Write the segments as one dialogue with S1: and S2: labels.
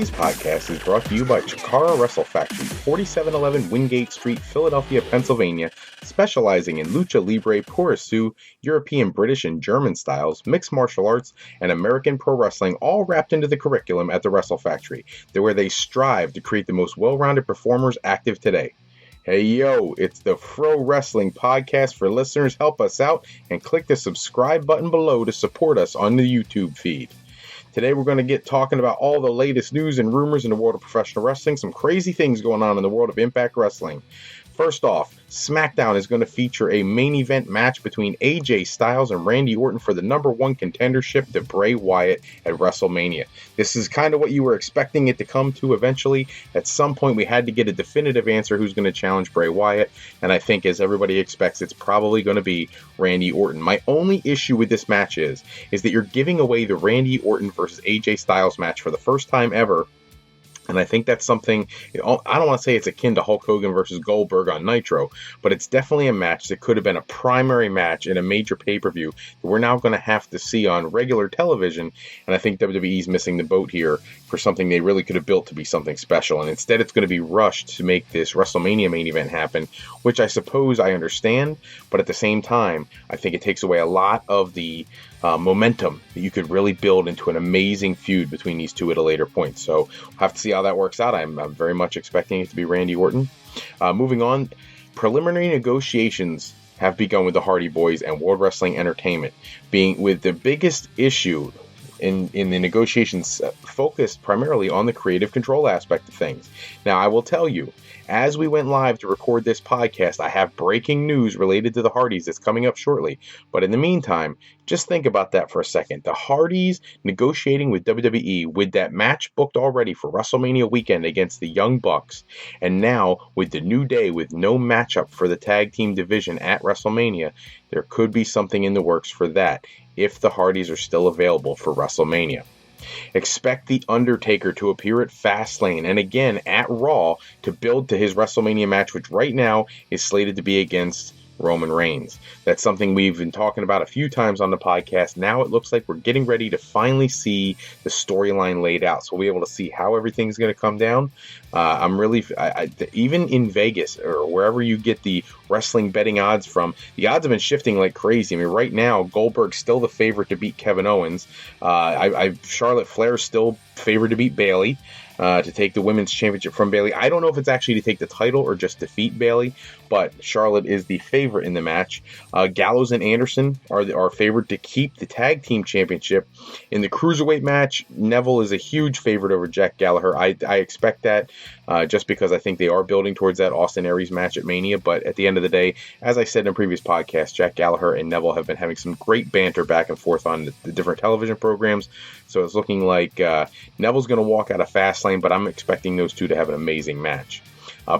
S1: Today's podcast is brought to you by Chikara Wrestle Factory, 4711 Wingate Street, Philadelphia, Pennsylvania, specializing in lucha libre, puroresu, European, British, and German styles, mixed martial arts, and American pro wrestling, all wrapped into the curriculum at the Wrestle Factory, where they strive to create the most well-rounded performers active today. Hey yo, it's the Fro Wrestling Podcast for listeners. Help us out and click the subscribe button below to support us on the YouTube feed. Today we're going to get talking about all the latest news and rumors in the world of professional wrestling, some crazy things going on in the world of Impact Wrestling. First off, SmackDown is going to feature a main event match between AJ Styles and Randy Orton for the number one contendership to Bray Wyatt at WrestleMania. This is kind of what you were expecting it to come to eventually. At some point, we had to get a definitive answer who's going to challenge Bray Wyatt, and I think, as everybody expects, it's probably going to be Randy Orton. My only issue with this match is that you're giving away the Randy Orton versus AJ Styles match for the first time ever. And I think that's something, I don't want to say it's akin to Hulk Hogan versus Goldberg on Nitro, but it's definitely a match that could have been a primary match in a major pay-per-view that we're now going to have to see on regular television. And I think WWE's missing the boat here for something they really could have built to be something special. And instead it's going to be rushed to make this WrestleMania main event happen, which I suppose I understand. But at the same time, I think it takes away a lot of the momentum that you could really build into an amazing feud between these two at a later point. So we'll have to see how that works out. I'm very much expecting it to be Randy Orton. Moving on, preliminary negotiations have begun with the Hardy Boys and World Wrestling Entertainment, being with the biggest issue in the negotiations focused primarily on the creative control aspect of things. Now, I will tell you, as we went live to record this podcast, I have breaking news related to the Hardys that's coming up shortly. But in the meantime, just think about that for a second. The Hardys negotiating with WWE with that match booked already for WrestleMania weekend against the Young Bucks. And now with the New Day with no matchup for the tag team division at WrestleMania, there could be something in the works for that if the Hardys are still available for WrestleMania. Expect The Undertaker to appear at Fastlane and again at Raw to build to his WrestleMania match, which right now is slated to be against Roman Reigns. That's something we've been talking about a few times on the podcast. Now it looks like we're getting ready to finally see the storyline laid out. So we'll be able to see how everything's going to come down. I'm really, even in Vegas or wherever you get the wrestling betting odds from, the odds have been shifting like crazy. I mean, right now, Goldberg's still the favorite to beat Kevin Owens. Charlotte Flair's still favored to beat Bayley. To take the women's championship from Bayley. I don't know if it's actually to take the title or just defeat Bayley, but Charlotte is the favorite in the match. Gallows and Anderson are favored to keep the tag team championship. In the cruiserweight match, Neville is a huge favorite over Jack Gallagher. I expect that just because I think they are building towards that Austin Aries match at Mania, but at the end of the day, as I said in a previous podcast, Jack Gallagher and Neville have been having some great banter back and forth on the different television programs, so it's looking like Neville's going to walk out of Fastlane, but I'm expecting those two to have an amazing match.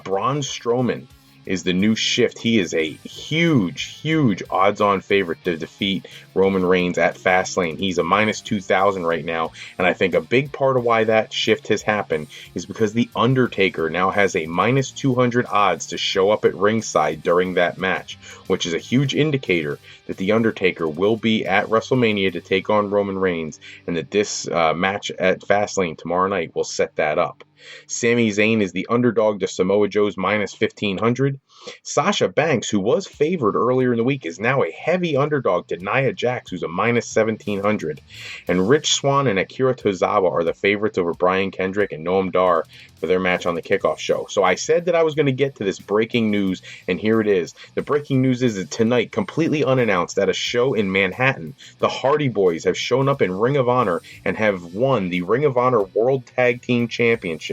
S1: Braun Strowman is the new shift. He is a huge odds-on favorite to defeat Roman Reigns at Fastlane. He's a minus 2,000 right now, and I think a big part of why that shift has happened is because The Undertaker now has a minus 200 odds to show up at ringside during that match, which is a huge indicator that The Undertaker will be at WrestleMania to take on Roman Reigns, and that this match at Fastlane tomorrow night will set that up. Sami Zayn is the underdog to Samoa Joe's minus 1,500. Sasha Banks, who was favored earlier in the week, is now a heavy underdog to Nia Jax, who's a minus 1,700. And Rich Swann and Akira Tozawa are the favorites over Brian Kendrick and Noam Dar for their match on the kickoff show. So I said that I was going to get to this breaking news, and here it is. The breaking news is that tonight, completely unannounced at a show in Manhattan, the Hardy Boys have shown up in Ring of Honor and have won the Ring of Honor World Tag Team Championship.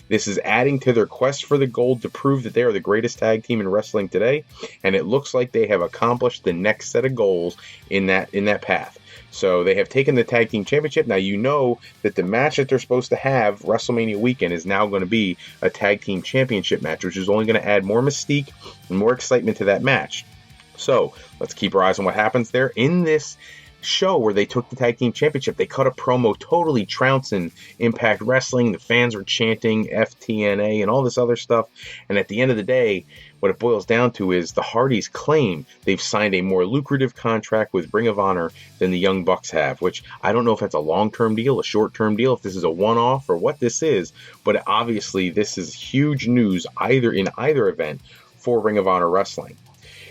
S1: This is adding to their quest for the gold to prove that they are the greatest tag team in wrestling today, and it looks like they have accomplished the next set of goals in that path. So they have taken the tag team championship. Now you know that the match that they're supposed to have WrestleMania weekend is now going to be a tag team championship match, which is only going to add more mystique and more excitement to that match. So let's keep our eyes on what happens there. In this show where they took the tag team championship, they cut a promo totally trouncing Impact Wrestling. The fans were chanting FTNA and all this other stuff. And at the end of the day, what it boils down to is the Hardys claim they've signed a more lucrative contract with Ring of Honor than the Young Bucks have, which I don't know if that's a long-term deal, a short-term deal, if this is a one-off or what this is, but obviously this is huge news in either event for Ring of Honor Wrestling.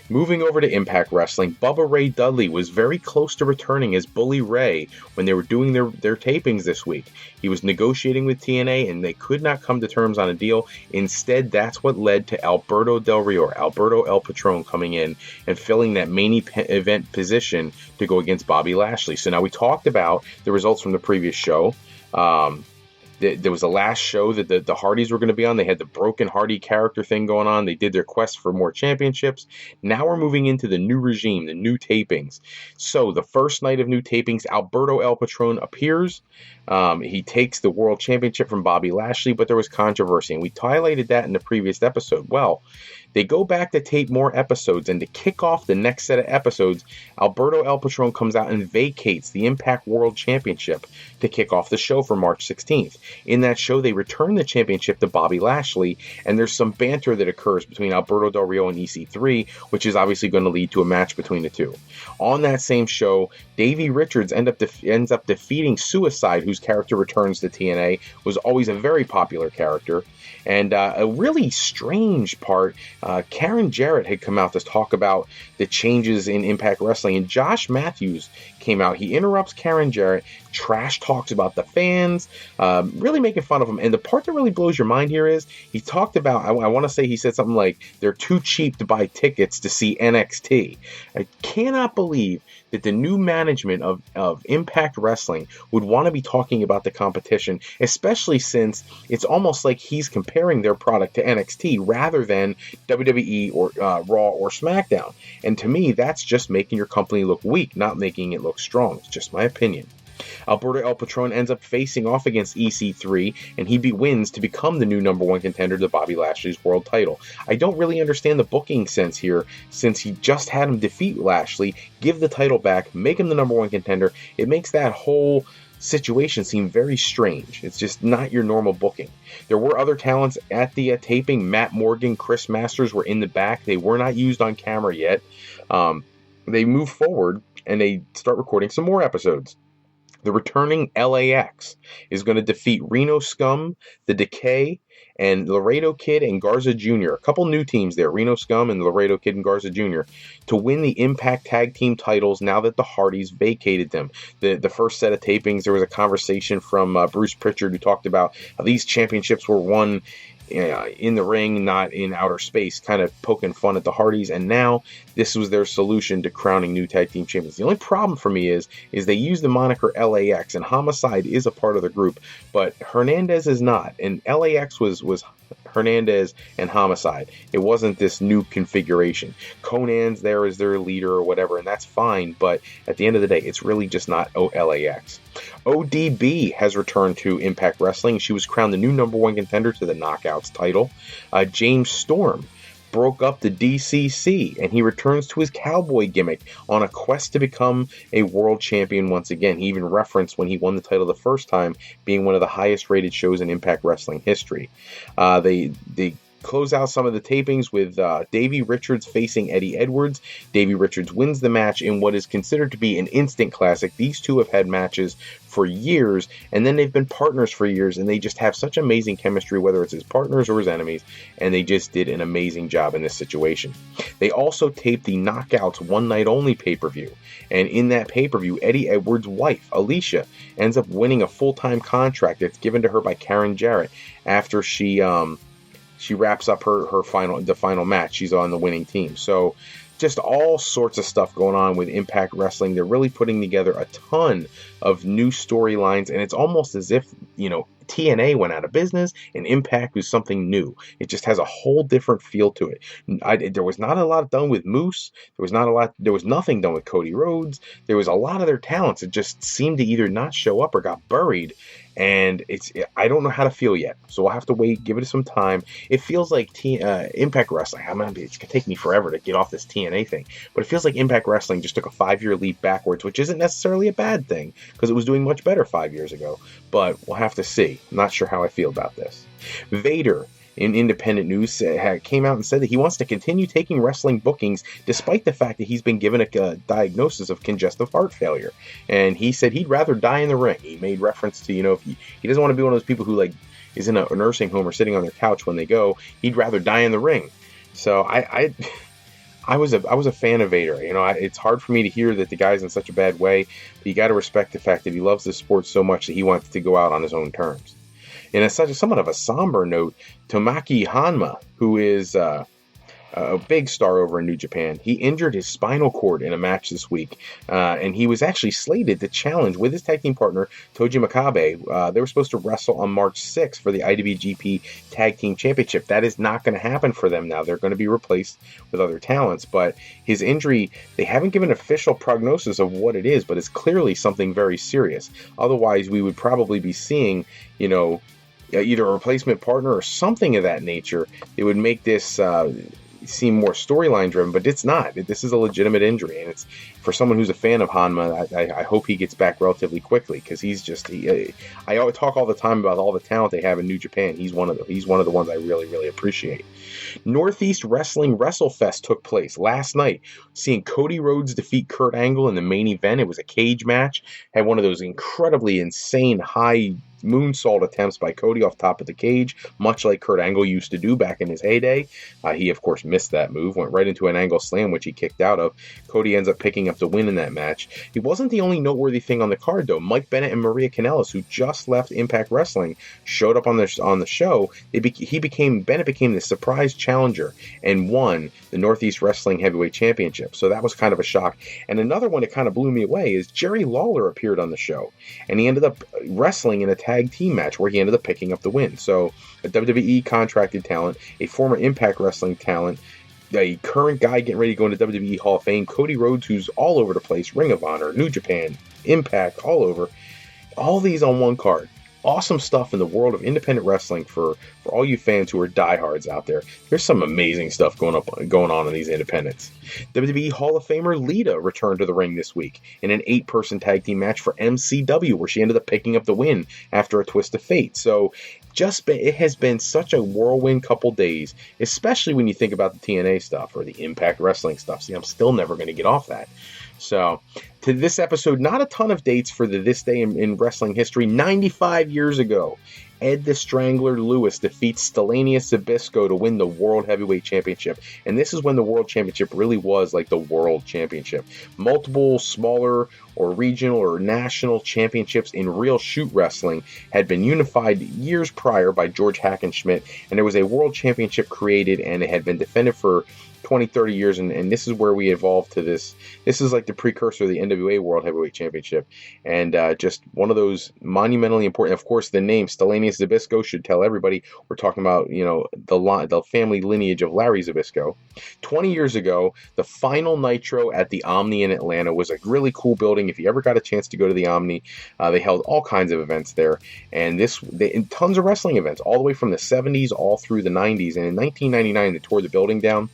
S1: Moving over to Impact Wrestling, Bubba Ray Dudley was very close to returning as Bully Ray when they were doing their tapings this week. He was negotiating with TNA and they could not come to terms on a deal. Instead, that's what led to Alberto Del Rio, Alberto El Patron, coming in and filling that main event position to go against Bobby Lashley. So now we talked about the results from the previous show. There was the last show that the Hardys were going to be on. They had the broken Hardy character thing going on. They did their quest for more championships. Now we're moving into the new regime, the new tapings. So the first night of new tapings, Alberto El Patron appears. He takes the world championship from Bobby Lashley, but there was controversy, and we highlighted that in the previous episode. Well, they go back to tape more episodes, and to kick off the next set of episodes, Alberto El Patron comes out and vacates the Impact World Championship to kick off the show for March 16th. In that show, they return the championship to Bobby Lashley, and there's some banter that occurs between Alberto Del Rio and EC3, which is obviously going to lead to a match between the two. On that same show, Davey Richards ends up defeating Suicide, whose character returns to TNA, was always a very popular character. And a really strange part, Karen Jarrett had come out to talk about the changes in Impact Wrestling, and Josh Matthews came out. He interrupts Karen Jarrett, trash talks about the fans, really making fun of them. And the part that really blows your mind here is he talked about, I want to say he said something like, they're too cheap to buy tickets to see NXT. I cannot believe that the new management of Impact Wrestling would want to be talking about the competition, especially since it's almost like he's comparing their product to NXT rather than WWE or Raw or SmackDown. And to me, that's just making your company look weak, not making it look strong. It's just my opinion. Alberto El Patron ends up facing off against EC3, and he wins to become the new number one contender to Bobby Lashley's world title. I don't really understand the booking sense here, since he just had him defeat Lashley, give the title back, make him the number one contender. It makes that whole situation seem very strange. It's just not your normal booking. There were other talents at the taping. Matt Morgan, Chris Masters were in the back. They were not used on camera yet. They move forward and they start recording some more episodes. The returning LAX is going to defeat Reno Scum, The Decay, and Laredo Kid and Garza Jr. A couple new teams there, Reno Scum and Laredo Kid and Garza Jr., to win the Impact Tag Team titles now that the Hardys vacated them. The first set of tapings, there was a conversation from Bruce Pritchard who talked about how these championships were won in the ring, not in outer space, kind of poking fun at the Hardys, and now this was their solution to crowning new tag team champions. The only problem for me is they use the moniker LAX, and Homicide is a part of the group, but Hernandez is not, and LAX was Hernandez and Homicide. It wasn't this new configuration. Conan's there as their leader or whatever, and that's fine, but at the end of the day, it's really just not LAX. ODB has returned to Impact Wrestling. She was crowned the new number one contender to the Knockouts title. James Storm broke up the DCC, and he returns to his cowboy gimmick on a quest to become a world champion once again. He even referenced when he won the title the first time being one of the highest rated shows in Impact Wrestling history. They close out some of the tapings with Davey Richards facing Eddie Edwards. Davey Richards wins the match in what is considered to be an instant classic. These two have had matches for years, and then they've been partners for years, and they just have such amazing chemistry, whether it's his partners or his enemies, and they just did an amazing job in this situation. They also taped the Knockouts One Night Only pay-per-view, and in that pay-per-view, Eddie Edwards' wife, Alicia, ends up winning a full-time contract that's given to her by Karen Jarrett after she wraps up the final match. She's on the winning team. So just all sorts of stuff going on with Impact Wrestling. They're really putting together a ton of new storylines, and it's almost as if, TNA went out of business and Impact was something new. It just has a whole different feel to it. There was not a lot done with Moose. There was nothing done with Cody Rhodes. There was a lot of their talents that just seemed to either not show up or got buried. and I don't know how to feel yet, so I'll have to wait, give it some time. It feels like Impact Wrestling. It's gonna take me forever to get off this TNA thing, but it feels like Impact Wrestling just took a 5-year leap backwards, which isn't necessarily a bad thing because it was doing much better 5 years ago. But we'll have to see. I'm not sure how I feel about this. Vader, in independent news, came out and said that he wants to continue taking wrestling bookings despite the fact that he's been given a diagnosis of congestive heart failure. And he said he'd rather die in the ring. He made reference to, if he doesn't want to be one of those people who is in a nursing home or sitting on their couch when they go. He'd rather die in the ring. So I was a fan of Vader. It's hard for me to hear that the guy's in such a bad way, but you got to respect the fact that he loves the sport so much that he wants to go out on his own terms. And as such, somewhat of a somber note, Tomoaki Hanma, who is a big star over in New Japan, he injured his spinal cord in a match this week, and he was actually slated to challenge with his tag team partner, Toji Makabe. They were supposed to wrestle on March 6th for the IWGP Tag Team Championship. That is not going to happen for them now. They're going to be replaced with other talents, but his injury, they haven't given an official prognosis of what it is, but it's clearly something very serious. Otherwise, we would probably be seeing, either a replacement partner or something of that nature. It would make this seem more storyline driven, but it's not. This is a legitimate injury, and it's for someone who's a fan of Hanma. I hope he gets back relatively quickly because I always talk all the time about all the talent they have in New Japan. He's one of the ones I really, really appreciate. Northeast Wrestling WrestleFest took place last night, seeing Cody Rhodes defeat Kurt Angle in the main event. It was a cage match, had one of those incredibly insane high moonsault attempts by Cody off top of the cage, much like Kurt Angle used to do back in his heyday. He, of course, missed that move, went right into an Angle slam, which he kicked out of. Cody ends up picking up the win in that match. He wasn't the only noteworthy thing on the card, though. Mike Bennett and Maria Kanellis, who just left Impact Wrestling, showed up on the show. Bennett became the surprise challenger and won the Northeast Wrestling Heavyweight Championship. So that was kind of a shock. And another one that kind of blew me away is Jerry Lawler appeared on the show, and he ended up wrestling in a tag team match where he ended up picking up the win. So a WWE contracted talent, a former Impact Wrestling talent, a current guy getting ready to go into WWE Hall of Fame, Cody Rhodes, who's all over the place, Ring of Honor, New Japan, Impact, all over. All these on one card. Awesome stuff in the world of independent wrestling for all you fans who are diehards out there. There's some amazing stuff going on in these independents. WWE Hall of Famer Lita returned to the ring this week in an 8-person tag team match for MCW, where she ended up picking up the win after a twist of fate. So it has been such a whirlwind couple days, especially when you think about the TNA stuff or the Impact Wrestling stuff. See, I'm still never going to get off that. So, to this episode, not a ton of dates for this day in wrestling history. 95 years ago, Ed the Strangler Lewis defeats Stalanius Zbyszko to win the World Heavyweight Championship. And this is when the World Championship really was like the World Championship. Multiple smaller or regional or national championships in real shoot wrestling had been unified years prior by George Hackenschmidt, and there was a World Championship created, and it had been defended for 20, 30 years, and this is where we evolved to this. This is like the precursor of the NWA World Heavyweight Championship, and just one of those monumentally important. Of course, the name Stalanius Zbyszko should tell everybody we're talking about, the family lineage of Larry Zbyszko. 20 years ago, the final Nitro at the Omni in Atlanta was a really cool building. If you ever got a chance to go to the Omni, they held all kinds of events there, and tons of wrestling events, all the way from the 70s all through the 90s, and in 1999 they tore the building down.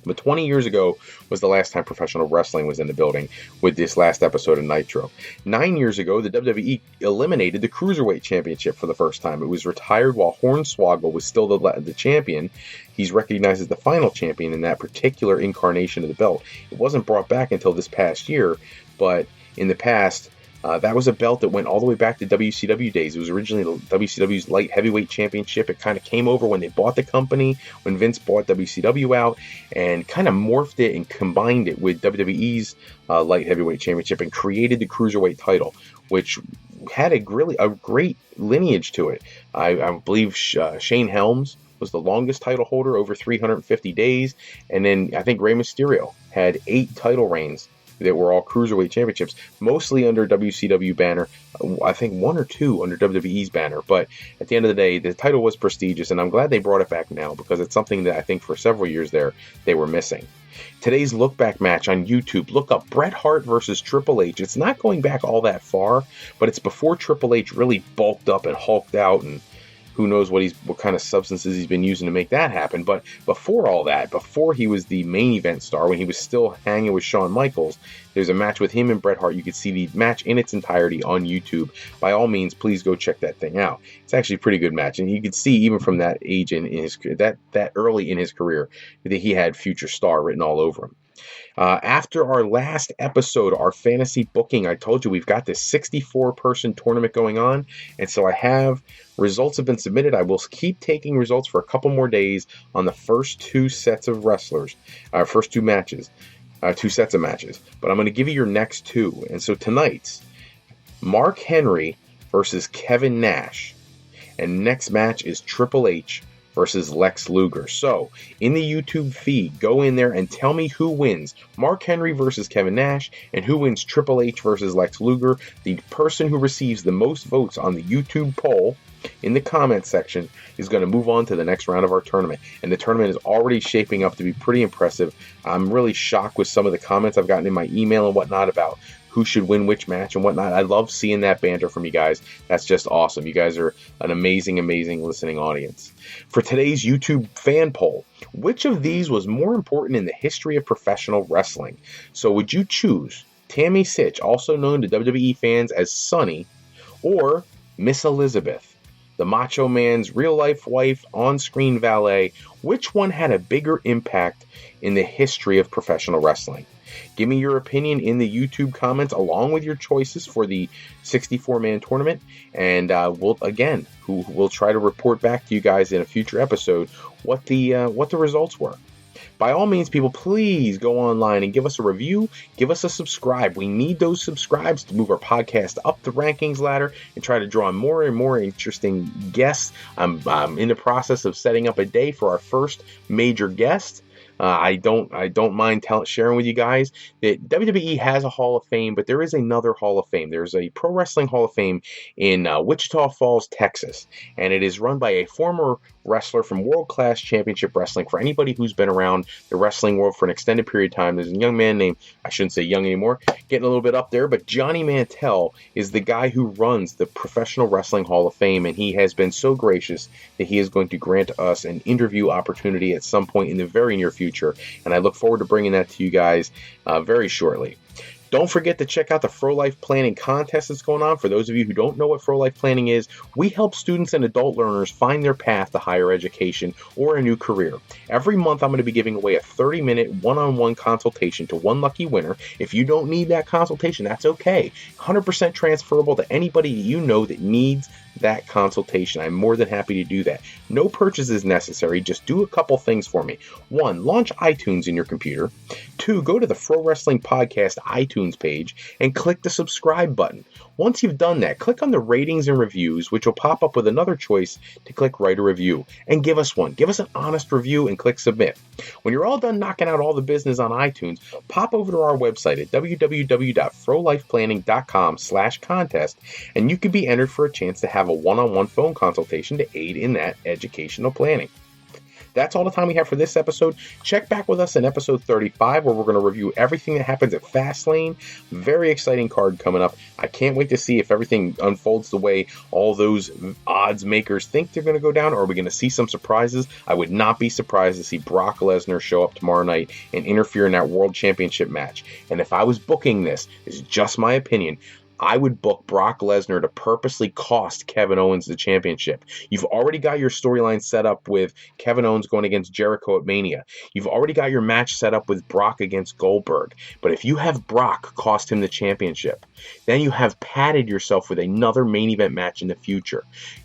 S1: But 20 years ago was the last time professional wrestling was in the building with this last episode of Nitro. 9 years ago, the WWE eliminated the Cruiserweight Championship for the first time. It was retired while Hornswoggle was still the champion. He's recognized as the final champion in that particular incarnation of the belt. It wasn't brought back until this past year, but in the past, that was a belt that went all the way back to WCW days. It was originally WCW's Light Heavyweight Championship. It kind of came over when they bought the company, when Vince bought WCW out, and kind of morphed it and combined it with WWE's Light Heavyweight Championship and created the Cruiserweight title, which had a great lineage to it. I believe Shane Helms was the longest title holder, over 350 days, and then I think Rey Mysterio had 8 title reigns that were all Cruiserweight Championships, mostly under WCW banner. I think 1 or 2 under WWE's banner. But at the end of the day, the title was prestigious, and I'm glad they brought it back now because it's something that I think for several years there they were missing. Today's look back match on YouTube, look up Bret Hart versus Triple H. It's not going back all that far, but it's before Triple H really bulked up and hulked out, and who knows what kind of substances he's been using to make that happen. But before all that, before he was the main event star, when he was still hanging with Shawn Michaels, there's a match with him and Bret Hart. You can see the match in its entirety on YouTube. By all means, please go check that thing out. It's actually a pretty good match, and you can see even from that age in his that early in his career that he had future star written all over him. After our last episode, our fantasy booking, I told you we've got this 64-person tournament going on, and so results have been submitted. I will keep taking results for a couple more days on the first two sets of wrestlers, first two matches, two sets of matches, but I'm going to give you your next two. And so tonight's Mark Henry versus Kevin Nash, and next match is Triple H versus Lex Luger. So, in the YouTube feed, go in there and tell me who wins Mark Henry versus Kevin Nash and who wins Triple H versus Lex Luger. The person who receives the most votes on the YouTube poll in the comments section is going to move on to the next round of our tournament. And the tournament is already shaping up to be pretty impressive. I'm really shocked with some of the comments I've gotten in my email and whatnot about who should win which match and whatnot. I love seeing that banter from you guys. That's just awesome. You guys are an amazing, amazing listening audience. For today's YouTube fan poll, which of these was more important in the history of professional wrestling? So would you choose Tammy Sytch, also known to WWE fans as Sunny, or Miss Elizabeth, the Macho Man's real-life wife, on-screen valet? Which one had a bigger impact in the history of professional wrestling? Give me your opinion in the YouTube comments along with your choices for the 64-man tournament, and we'll try to report back to you guys in a future episode what the results were. By all means, people, please go online and give us a review, give us a subscribe. We need those subscribes to move our podcast up the rankings ladder and try to draw more and more interesting guests. I'm in the process of setting up a day for our first major guest. I don't mind sharing with you guys that WWE has a Hall of Fame, but there is another Hall of Fame. There's a Pro Wrestling Hall of Fame in Wichita Falls, Texas, and it is run by a former wrestler from World Class Championship Wrestling. For anybody who's been around the wrestling world for an extended period of time, there's a young man named, I shouldn't say young anymore, getting a little bit up there, but Johnny Mantell is the guy who runs the Professional Wrestling Hall of Fame, and he has been so gracious that he is going to grant us an interview opportunity at some point in the very near future, and I look forward to bringing that to you guys very shortly. Don't forget to check out the Fro Life Planning contest that's going on. For those of you who don't know what Fro Life Planning is, we help students and adult learners find their path to higher education or a new career. Every month, I'm going to be giving away a 30-minute one-on-one consultation to one lucky winner. If you don't need that consultation, that's okay. 100% transferable to anybody you know that needs that consultation. I'm more than happy to do that. No purchase is necessary. Just do a couple things for me. 1, launch iTunes in your computer. 2, go to the Fro Wrestling Podcast iTunes page and click the subscribe button. Once you've done that, click on the ratings and reviews, which will pop up with another choice to click write a review, and give us one. Give us an honest review and click submit. When you're all done knocking out all the business on iTunes, pop over to our website at www.frolifeplanning.com/contest, and you can be entered for a chance to have a one-on-one phone consultation to aid in that educational planning. That's all the time we have for this episode. Check back with us in episode 35, where we're going to review everything that happens at Fastlane. Very exciting card coming up. I can't wait to see if everything unfolds the way all those odds makers think they're going to go down, or are we going to see some surprises? I would not be surprised to see Brock Lesnar show up tomorrow night and interfere in that World Championship match. And if I was booking this is just my opinion, I would book Brock Lesnar to purposely cost Kevin Owens the championship. You've already got your storyline set up with Kevin Owens going against Jericho at Mania. You've already got your match set up with Brock against Goldberg. But if you have Brock cost him the championship, then you have padded yourself with another main event match in the future.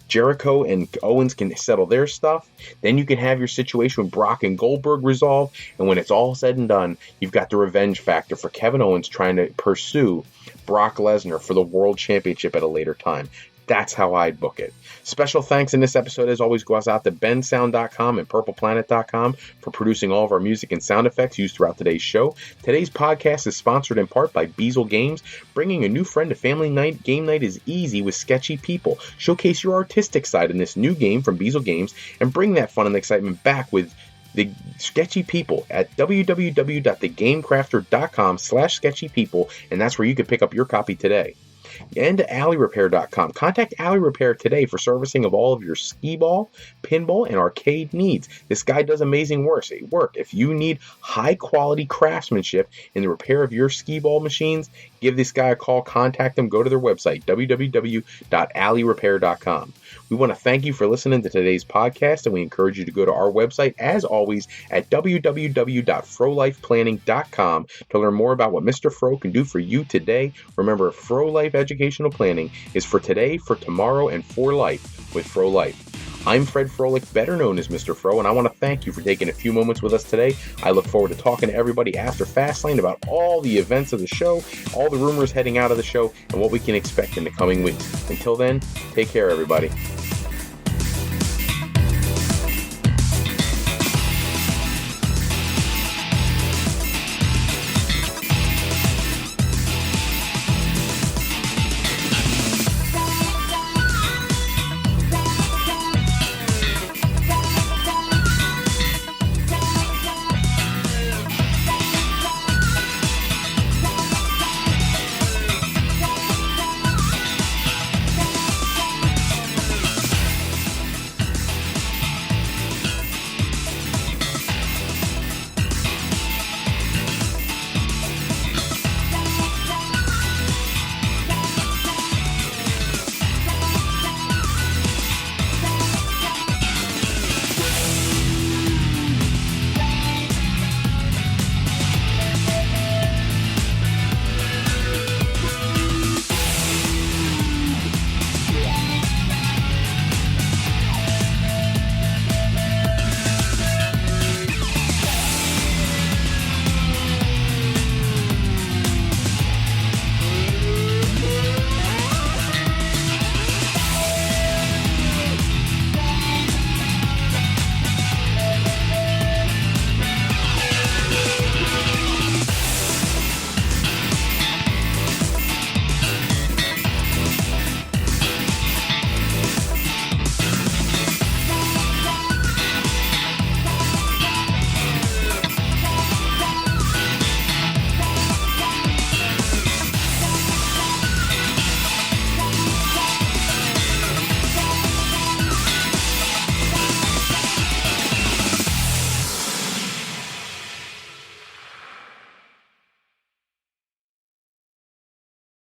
S1: Jericho and Owens can settle their stuff. Then you can have your situation with Brock and Goldberg resolved. And when it's all said and done, you've got the revenge factor for Kevin Owens trying to pursue Brock Lesnar for the World Championship at a later time. That's how I'd book it. Special thanks in this episode, as always, goes out to bensound.com and purpleplanet.com for producing all of our music and sound effects used throughout today's show. Today's podcast is sponsored in part by Beazle Games. Bringing a new friend to family night game night is easy with sketchy people. Showcase your artistic side in this new game from Beazle Games and bring that fun and excitement back with the sketchy people at www.thegamecrafter.com/sketchypeople, and that's where you can pick up your copy today. And alleyrepair.com. Contact Alley Repair today for servicing of all of your skee ball, pinball, and arcade needs. This guy does amazing work. If you need high quality craftsmanship in the repair of your skee ball machines, give this guy a call. Contact them. Go to their website, www.alleyrepair.com. We want to thank you for listening to today's podcast, and we encourage you to go to our website, as always, at www.frolifeplanning.com to learn more about what Mr. Fro can do for you today. Remember, Fro Life Educational Planning is for today, for tomorrow, and for life with Fro Life. I'm Fred Froelich, better known as Mr. Fro, and I want to thank you for taking a few moments with us today. I look forward to talking to everybody after Fastlane about all the events of the show, all the rumors heading out of the show, and what we can expect in the coming weeks. Until then, take care, everybody.